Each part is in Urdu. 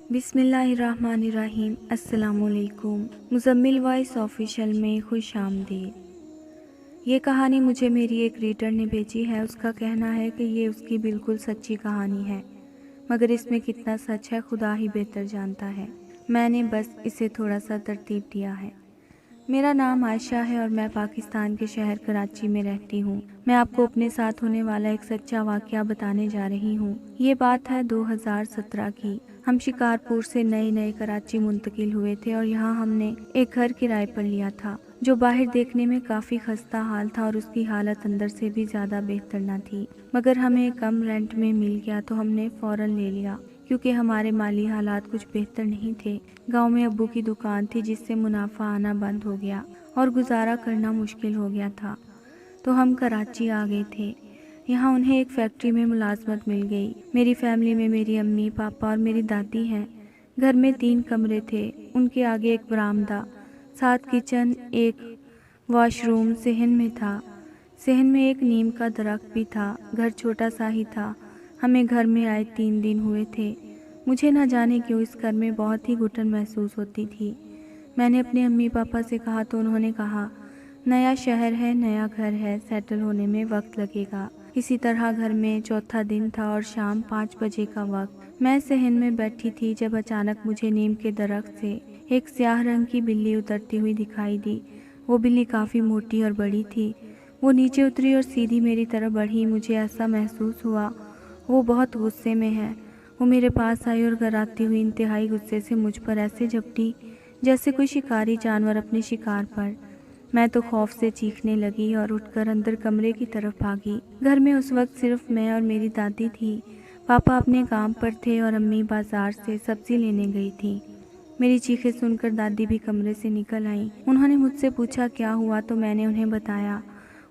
بسم اللہ الرحمن الرحیم۔ السلام علیکم۔ مزمل وائس آفیشیل میں خوش آمدید۔ یہ کہانی مجھے میری ایک ریڈر نے بھیجی ہے۔ اس کا کہنا ہے کہ یہ اس کی بالکل سچی کہانی ہے، مگر اس میں کتنا سچ ہے خدا ہی بہتر جانتا ہے۔ میں نے بس اسے تھوڑا سا ترتیب دیا ہے۔ میرا نام عائشہ ہے اور میں پاکستان کے شہر کراچی میں رہتی ہوں۔ میں آپ کو اپنے ساتھ ہونے والا ایک سچا واقعہ بتانے جا رہی ہوں۔ یہ بات ہے 2017 کی۔ ہم شکارپور سے نئے کراچی منتقل ہوئے تھے اور یہاں ہم نے ایک گھر کرائے پر لیا تھا جو باہر دیکھنے میں کافی خستہ حال تھا اور اس کی حالت اندر سے بھی زیادہ بہتر نہ تھی، مگر ہمیں کم رینٹ میں مل گیا تو ہم نے فوراً لے لیا کیونکہ ہمارے مالی حالات کچھ بہتر نہیں تھے۔ گاؤں میں ابو کی دکان تھی جس سے منافع آنا بند ہو گیا اور گزارا کرنا مشکل ہو گیا تھا، تو ہم کراچی آ گئے تھے۔ یہاں انہیں ایک فیکٹری میں ملازمت مل گئی۔ میری فیملی میں میری امی، پاپا اور میری دادی ہیں۔ گھر میں 3 کمرے تھے، ان کے آگے ایک برآمدہ، 7 کچن، ایک واش روم صحن میں تھا۔ صحن میں ایک نیم کا درخت بھی تھا۔ گھر چھوٹا سا ہی تھا۔ ہمیں گھر میں آئے 3 دن ہوئے تھے۔ مجھے نہ جانے کیوں اس گھر میں بہت ہی گھٹن محسوس ہوتی تھی۔ میں نے اپنے امی پاپا سے کہا تو انہوں نے کہا، نیا شہر ہے، نیا گھر ہے، سیٹل ہونے میں وقت لگے گا۔ اسی طرح گھر میں چوتھا دن تھا اور شام 5 بجے کا وقت۔ میں صحن میں بیٹھی تھی جب اچانک مجھے نیم کے درخت سے ایک سیاہ رنگ کی بلی اترتی ہوئی دکھائی دی۔ وہ بلی کافی موٹی اور بڑی تھی۔ وہ نیچے اتری اور سیدھی میری طرف بڑھی۔ مجھے ایسا محسوس ہوا وہ بہت غصے میں ہے۔ وہ میرے پاس آئی اور گھراتی ہوئی انتہائی غصے سے مجھ پر ایسے جھپٹی جیسے کوئی شکاری جانور اپنے شکار پر۔ میں تو خوف سے چیخنے لگی اور اٹھ کر اندر کمرے کی طرف بھاگی۔ گھر میں اس وقت صرف میں اور میری دادی تھی۔ پاپا اپنے کام پر تھے اور امی بازار سے سبزی لینے گئی تھی۔ میری چیخیں سن کر دادی بھی کمرے سے نکل آئیں۔ انہوں نے مجھ سے پوچھا کیا ہوا تو میں نے انہیں بتایا۔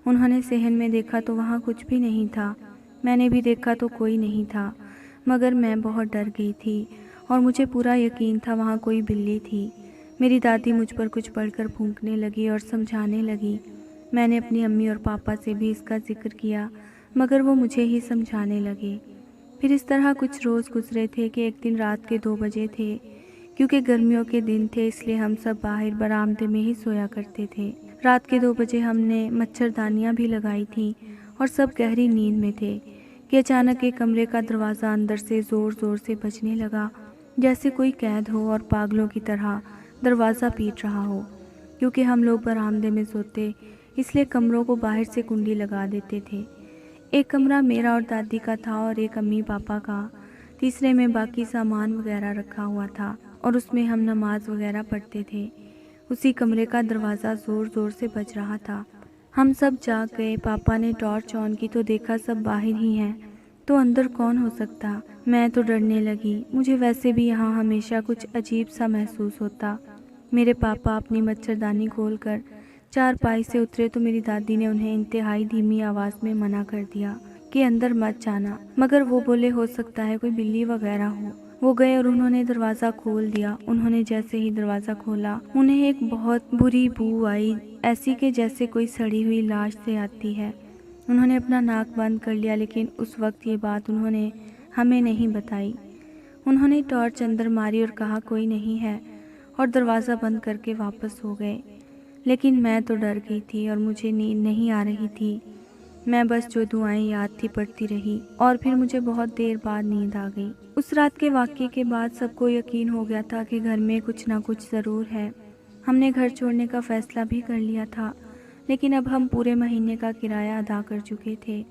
انہوں نے صحن میں دیکھا تو وہاں کچھ بھی نہیں تھا۔ میں نے بھی دیکھا تو کوئی نہیں تھا، مگر میں بہت ڈر گئی تھی اور مجھے پورا یقین تھا وہاں کوئی بلی تھی۔ میری دادی مجھ پر کچھ پڑھ کر پھونکنے لگی اور سمجھانے لگی۔ میں نے اپنی امی اور پاپا سے بھی اس کا ذکر کیا، مگر وہ مجھے ہی سمجھانے لگے۔ پھر اس طرح کچھ روز گزرے تھے کہ ایک دن رات کے 2 بجے تھے۔ کیونکہ گرمیوں کے دن تھے اس لیے ہم سب باہر برآمدے میں ہی سویا کرتے تھے۔ رات کے 2 بجے ہم نے مچھردانیاں بھی لگائی تھیں اور سب گہری نیند میں تھے کہ اچانک ایک کمرے کا دروازہ اندر سے زور زور سے بجنے لگا، جیسے کوئی قید ہو اور پاگلوں کی طرح دروازہ پیٹ رہا ہو۔ کیونکہ ہم لوگ برآمدے میں سوتے اس لیے کمروں کو باہر سے کنڈی لگا دیتے تھے۔ ایک کمرہ میرا اور دادی کا تھا اور ایک امی پاپا کا۔ تیسرے میں باقی سامان وغیرہ رکھا ہوا تھا اور اس میں ہم نماز وغیرہ پڑھتے تھے۔ اسی کمرے کا دروازہ زور زور سے بج رہا تھا۔ ہم سب جاگ گئے۔ پاپا نے ٹارچ آن کی تو دیکھا سب باہر ہی ہیں، تو اندر کون ہو سکتا؟ میں تو ڈرنے لگی۔ مجھے ویسے بھی یہاں ہمیشہ کچھ عجیب سا محسوس ہوتا۔ میرے پاپا اپنی مچھردانی کھول کر چارپائی سے اترے تو میری دادی نے انہیں انتہائی دھیمی آواز میں منع کر دیا کہ اندر مت جانا، مگر وہ بولے ہو سکتا ہے کوئی بلی وغیرہ ہو۔ وہ گئے اور انہوں نے دروازہ کھول دیا۔ انہوں نے جیسے ہی دروازہ کھولا انہیں ایک بہت بری بو آئی، ایسی کہ جیسے کوئی سڑی ہوئی لاش سے آتی ہے۔ انہوں نے اپنا ناک بند کر لیا، لیکن اس وقت یہ بات انہوں نے ہمیں نہیں بتائی۔ انہوں نے ٹارچ اندر ماری اور کہا کوئی نہیں ہے اور دروازہ بند کر کے واپس ہو گئے۔ لیکن میں تو ڈر گئی تھی اور مجھے نیند نہیں آ رہی تھی۔ میں بس جو دعائیں یاد تھی پڑھتی رہی اور پھر مجھے بہت دیر بعد نیند آ گئی۔ اس رات کے واقعے کے بعد سب کو یقین ہو گیا تھا کہ گھر میں کچھ نہ کچھ ضرور ہے۔ ہم نے گھر چھوڑنے کا فیصلہ بھی کر لیا تھا، لیکن اب ہم پورے مہینے کا کرایہ ادا کر چکے تھے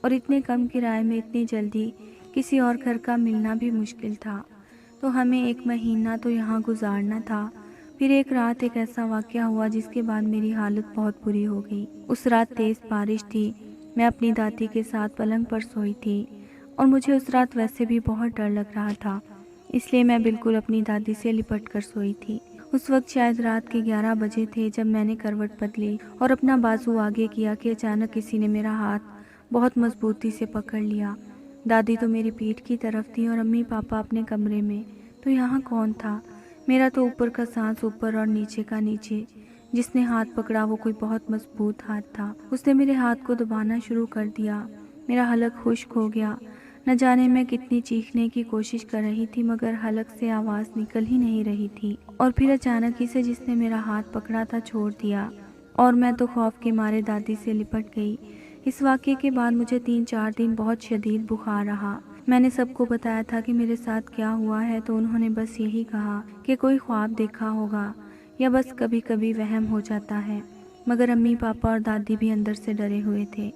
اور اتنے کم کرائے میں اتنی جلدی کسی اور گھر کا ملنا بھی مشکل تھا، تو ہمیں 1 مہینہ تو یہاں گزارنا تھا۔ پھر ایک رات ایک ایسا واقعہ ہوا جس کے بعد میری حالت بہت بری ہو گئی۔ اس رات تیز بارش تھی۔ میں اپنی دادی کے ساتھ پلنگ پر سوئی تھی اور مجھے اس رات ویسے بھی بہت ڈر لگ رہا تھا، اس لیے میں بالکل اپنی دادی سے لپٹ کر سوئی تھی۔ اس وقت شاید رات کے 11 بجے تھے جب میں نے کروٹ بدلی اور اپنا بازو آگے کیا کہ اچانک کسی نے میرا ہاتھ بہت مضبوطی سے پکڑ لیا۔ دادی تو میری پیٹھ کی طرف تھی اور امی پاپا اپنے کمرے میں، تو یہاں کون تھا؟ میرا تو اوپر کا سانس اوپر اور نیچے کا نیچے۔ جس نے ہاتھ پکڑا وہ کوئی بہت مضبوط ہاتھ تھا۔ اس نے میرے ہاتھ کو دبانا شروع کر دیا۔ میرا حلق خشک ہو گیا۔ نہ جانے میں کتنی چیخنے کی کوشش کر رہی تھی مگر حلق سے آواز نکل ہی نہیں رہی تھی، اور پھر اچانک ہی سے جس نے میرا ہاتھ پکڑا تھا چھوڑ دیا، اور میں تو خوف کے مارے دادی سے لپٹ گئی۔ اس واقعے کے بعد مجھے 3-4 دن بہت شدید بخار رہا۔ میں نے سب کو بتایا تھا کہ میرے ساتھ کیا ہوا ہے، تو انہوں نے بس یہی کہا کہ کوئی خواب دیکھا ہوگا یا بس کبھی کبھی وہم ہو جاتا ہے، مگر امی پاپا اور دادی بھی اندر سے ڈرے ہوئے تھے۔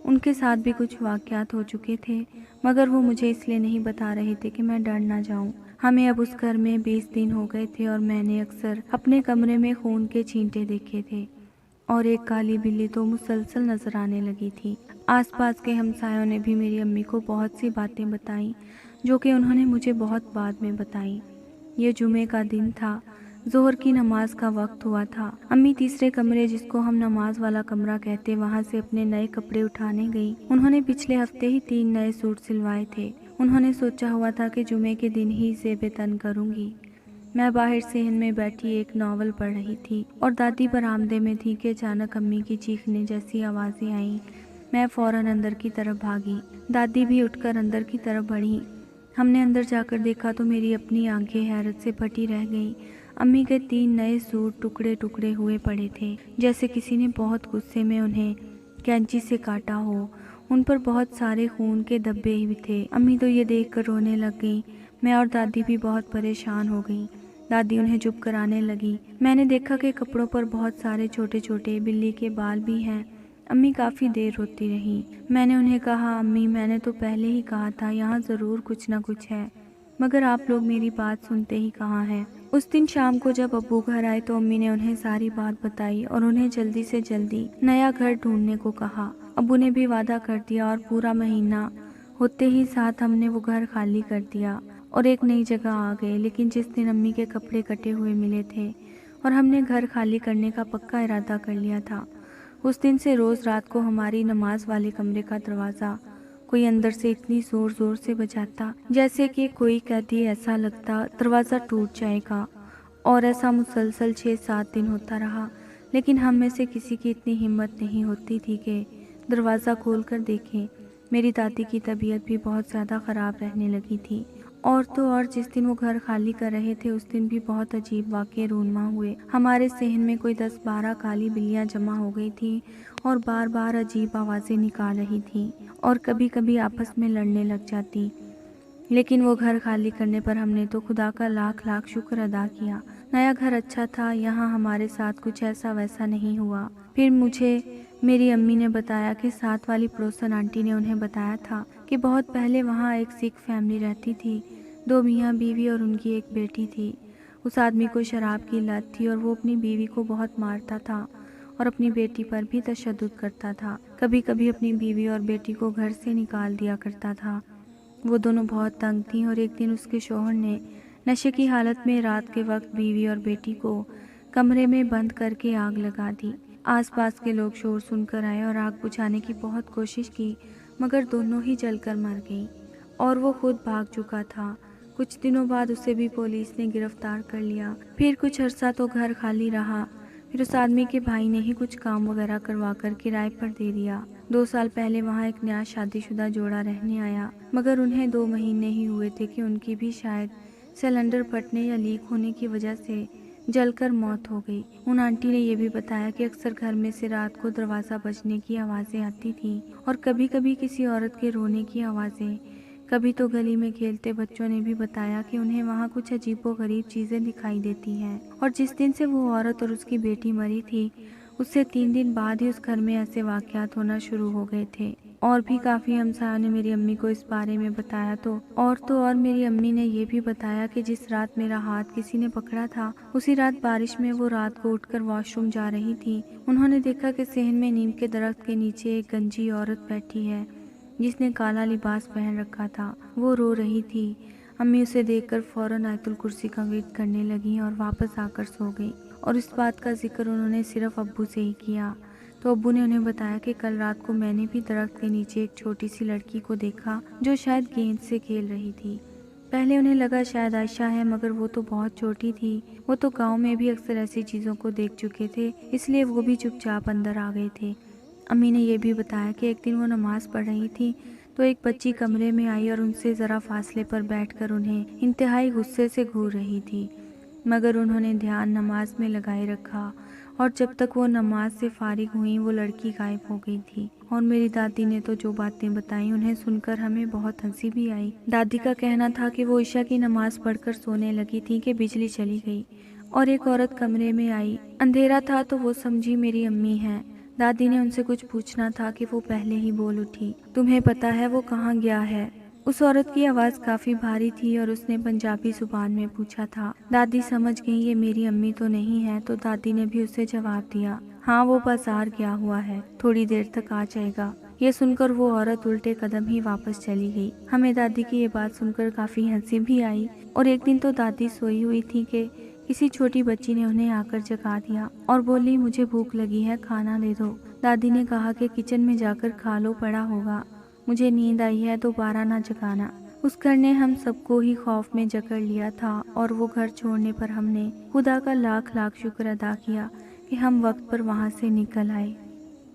ان کے ساتھ بھی کچھ واقعات ہو چکے تھے، مگر وہ مجھے اس لیے نہیں بتا رہے تھے کہ میں ڈر نہ جاؤں۔ ہمیں اب اس گھر میں 20 دن ہو گئے تھے اور میں نے اکثر اپنے کمرے میں خون کے چھینٹے دیکھے تھے، اور ایک کالی بلی تو مسلسل نظر آنے لگی تھی۔ آس پاس کے ہمسایوں نے بھی میری امی کو بہت سی باتیں بتائیں، جو کہ انہوں نے مجھے بہت بعد میں بتائیں۔ یہ جمعے کا دن تھا، ظہر کی نماز کا وقت ہوا تھا۔ امی تیسرے کمرے، جس کو ہم نماز والا کمرہ کہتے، وہاں سے اپنے نئے کپڑے اٹھانے گئی۔ انہوں نے پچھلے ہفتے ہی 3 نئے سوٹ سلوائے تھے۔ انہوں نے سوچا ہوا تھا کہ جمعے کے دن ہی زیب تن کروں گی۔ میں باہر صحن میں بیٹھی ایک ناول پڑھ رہی تھی اور دادی برآمدے میں تھی کہ اچانک امی کی چیخنے جیسی آوازیں آئیں۔ میں فوراً اندر کی طرف بھاگی، دادی بھی اٹھ کر اندر کی طرف بڑھی۔ ہم نے اندر جا کر دیکھا تو میری اپنی آنکھیں حیرت سے پھٹی رہ گئیں۔ امی کے 3 نئے سوٹ ٹکڑے ٹکڑے ہوئے پڑے تھے، جیسے کسی نے بہت غصے میں انہیں کینچی سے کاٹا ہو۔ ان پر بہت سارے خون کے دھبے بھی تھے۔ امی تو یہ دیکھ کر رونے لگ گئیں۔ میں اور دادی بھی بہت پریشان ہو گئیں۔ دادی انہیں چپ کرانے لگی۔ میں نے دیکھا کہ کپڑوں پر بہت سارے چھوٹے چھوٹے بلی کے بال بھی ہیں۔ امی کافی دیر روتی رہیں۔ میں نے انہیں کہا، امی میں نے تو پہلے ہی کہا تھا یہاں ضرور کچھ نہ کچھ ہے، مگر آپ لوگ میری بات سنتے ہی کہاں ہیں۔ اس دن شام کو جب ابو گھر آئے تو امی نے انہیں ساری بات بتائی اور انہیں جلدی سے جلدی نیا گھر ڈھونڈنے کو کہا۔ ابو نے بھی وعدہ کر دیا اور پورا مہینہ ہوتے ہی ساتھ ہم نے وہ گھر خالی کر دیا اور ایک نئی جگہ آ گئے۔ لیکن جس دن امی کے کپڑے کٹے ہوئے ملے تھے اور ہم نے گھر خالی کرنے کا پکا ارادہ کر لیا تھا، اس دن سے روز رات کو ہماری نماز والے کمرے کا دروازہ کوئی اندر سے اتنی زور زور سے بجاتا جیسے کہ کوئی قیدی، ایسا لگتا دروازہ ٹوٹ جائے گا، اور ایسا مسلسل 6-7 دن ہوتا رہا۔ لیکن ہم میں سے کسی کی اتنی ہمت نہیں ہوتی تھی کہ دروازہ کھول کر دیکھیں۔ میری دادی کی طبیعت بھی بہت زیادہ خراب رہنے لگی تھی، اور تو اور جس دن وہ گھر خالی کر رہے تھے اس دن بھی بہت عجیب واقعے رونما ہوئے۔ ہمارے صحن میں کوئی 10-12 کالی بلیاں جمع ہو گئی تھیں اور بار بار عجیب آوازیں نکال رہی تھیں اور کبھی کبھی آپس میں لڑنے لگ جاتی۔ لیکن وہ گھر خالی کرنے پر ہم نے تو خدا کا لاکھ لاکھ شکر ادا کیا۔ نیا گھر اچھا تھا، یہاں ہمارے ساتھ کچھ ایسا ویسا نہیں ہوا۔ پھر مجھے میری امی نے بتایا کہ ساتھ والی پڑوسن آنٹی نے انہیں بتایا تھا کہ بہت پہلے وہاں ایک سکھ فیملی رہتی تھی، 2 میاں بیوی اور ان کی ایک بیٹی تھی۔ اس آدمی کو شراب کی لت تھی اور وہ اپنی بیوی کو بہت مارتا تھا اور اپنی بیٹی پر بھی تشدد کرتا تھا۔ کبھی کبھی اپنی بیوی اور بیٹی کو گھر سے نکال دیا کرتا تھا۔ وہ دونوں بہت تنگ تھیں اور ایک دن اس کے شوہر نے نشے کی حالت میں رات کے وقت بیوی اور بیٹی کو کمرے میں بند کر کے آگ لگا دی۔ آس پاس کے لوگ شور سن کر آئے اور آگ بجھانے کی بہت کوشش کی، مگر دونوں ہی جل کر مر گئیں اور وہ خود بھاگ چکا تھا۔ کچھ دنوں بعد اسے بھی پولیس نے گرفتار کر لیا۔ پھر کچھ عرصہ تو گھر خالی رہا۔ پھر اس آدمی کے بھائی نے ہی کچھ کام وغیرہ کروا کر کرائے پر دے دیا۔ 2 سال پہلے وہاں ایک نیا شادی شدہ جوڑا رہنے آیا، مگر انہیں 2 مہینے ہی ہوئے تھے کہ ان کی بھی شاید سلنڈر پھٹنے یا لیک ہونے کی وجہ سے جل کر موت ہو گئی۔ ان آنٹی نے یہ بھی بتایا کہ اکثر گھر میں سے رات کو دروازہ بجنے کی آوازیں آتی تھیں اور کبھی کبھی کسی عورت کے رونے کی آوازیں۔ کبھی تو گلی میں کھیلتے بچوں نے بھی بتایا کہ انہیں وہاں کچھ عجیب و غریب چیزیں دکھائی دیتی ہیں۔ اور جس دن سے وہ عورت اور اس کی بیٹی مری تھی، اس سے 3 دن بعد ہی اس گھر میں ایسے واقعات ہونا شروع ہو گئے تھے۔ اور بھی کافی ہمسایوں نے میری امی کو اس بارے میں بتایا تو اور میری امی نے یہ بھی بتایا کہ جس رات میرا ہاتھ کسی نے پکڑا تھا، اسی رات بارش میں وہ رات کو اٹھ کر واش روم جا رہی تھی۔ انہوں نے دیکھا کہ صحن میں نیم کے درخت کے نیچے ایک گنجی عورت بیٹھی ہے جس نے کالا لباس پہن رکھا تھا۔ وہ رو رہی تھی۔ امی اسے دیکھ کر فوراً آیت الکرسی کا ورد کرنے لگیں اور واپس آ کر سو گئی، اور اس بات کا ذکر انہوں نے صرف ابو سے ہی کیا۔ تو ابو نے انہیں بتایا کہ کل رات کو میں نے بھی درخت کے نیچے ایک چھوٹی سی لڑکی کو دیکھا جو شاید گیند سے کھیل رہی تھی۔ پہلے انہیں لگا شاید عائشہ ہے، مگر وہ تو بہت چھوٹی تھی۔ وہ تو گاؤں میں بھی اکثر ایسی چیزوں کو دیکھ چکے تھے، اس لیے وہ بھی چپ چاپ اندر آ گئے تھے۔ امی نے یہ بھی بتایا کہ ایک دن وہ نماز پڑھ رہی تھی تو ایک بچی کمرے میں آئی اور ان سے ذرا فاصلے پر بیٹھ کر انہیں انتہائی غصے سے گھور رہی تھی، مگر انہوں نے دھیان نماز میں لگائے رکھا اور جب تک وہ نماز سے فارغ ہوئیں وہ لڑکی غائب ہو گئی تھی۔ اور میری دادی نے تو جو باتیں بتائیں انہیں سن کر ہمیں بہت ہنسی بھی آئی۔ دادی کا کہنا تھا کہ وہ عشاء کی نماز پڑھ کر سونے لگی تھی کہ بجلی چلی گئی اور ایک عورت کمرے میں آئی۔ اندھیرا تھا تو وہ سمجھی میری امی ہیں۔ دادی نے ان سے کچھ پوچھنا تھا کہ وہ پہلے ہی بول اٹھی، تمہیں پتہ ہے وہ کہاں گیا ہے؟ اس عورت کی آواز کافی بھاری تھی اور اس نے پنجابی زبان میں پوچھا تھا۔ دادی سمجھ گئی یہ میری امی تو نہیں ہے، تو دادی نے بھی اسے جواب دیا، ہاں وہ بازار گیا ہوا ہے، تھوڑی دیر تک آ جائے گا۔ یہ سن کر وہ عورت الٹے قدم ہی واپس چلی گئی۔ ہمیں دادی کی یہ بات سن کر کافی ہنسی بھی آئی۔ اور ایک دن تو دادی سوئی ہوئی تھی کہ کسی چھوٹی بچی نے انہیں آ کر جگا دیا اور بولی مجھے بھوک لگی ہے، کھانا دے دو۔ دادی نے کہا کہ کچن میں جا کر کھا لو، پڑا ہوگا، مجھے نیند آئی ہے، دوبارہ نہ جگانا۔ اس گھر نے ہم سب کو ہی خوف میں جکڑ لیا تھا اور وہ گھر چھوڑنے پر ہم نے خدا کا لاکھ لاکھ شکر ادا کیا کہ ہم وقت پر وہاں سے نکل آئے۔